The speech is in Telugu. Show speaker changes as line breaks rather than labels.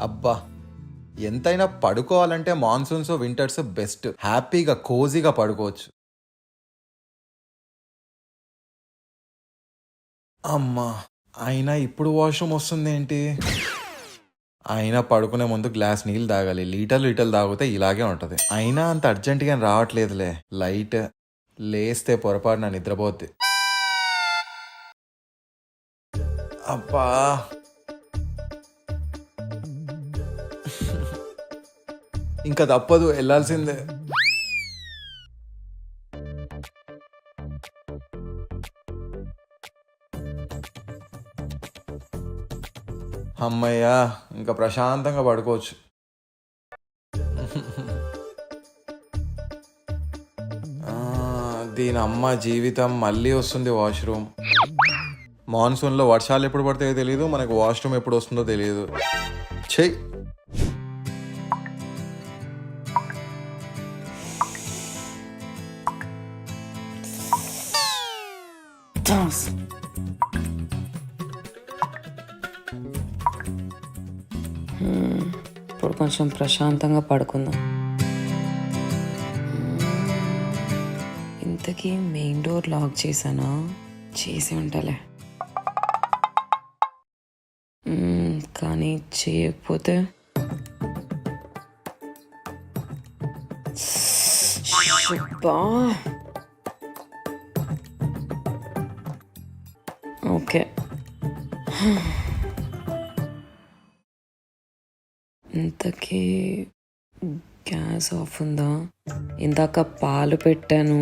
అబ్బా, ఎంతైనా పడుకోవాలంటే మాన్సూన్స్ వింటర్స్ బెస్ట్. హ్యాపీగా కోజీగా పడుకోవచ్చు. అమ్మా, అయినా ఇప్పుడు వాష్రూమ్ వస్తుంది ఏంటి? అయినా పడుకునే ముందు గ్లాస్ నీళ్ళు తాగాలి. లీటర్లు లీటర్లు తాగితే ఇలాగే ఉంటది. అయినా అంత అర్జెంటుగా రావట్లేదులే. లైట్ లేస్తే పొరపాటున నిద్రపోద్ది. అబ్బా, ఇంకా తప్పదు, వెళ్ళాల్సిందే. అమ్మయ్యా, ఇంకా ప్రశాంతంగా పడుకోవచ్చు. ఆ, దీని అమ్మ జీవితం మళ్ళీ వస్తుంది వాష్రూమ్. మాన్సూన్లో వర్షాలు ఎప్పుడు పడతాయో తెలియదు, మనకు వాష్రూమ్ ఎప్పుడు వస్తుందో తెలియదు. చెయ్యి.
ఇప్పుడు కొంచెం ప్రశాంతంగా పడుకుందాం. ఇంతకీ మెయిన్ డోర్ లాక్ చేశానా? చేసి ఉంటాలే. కానీ చేయకపోతే శుభా. ఓకే, ఇంతకీ గ్యాస్ ఆఫ్ ఉందా? ఇందాక పాలు పెట్టాను.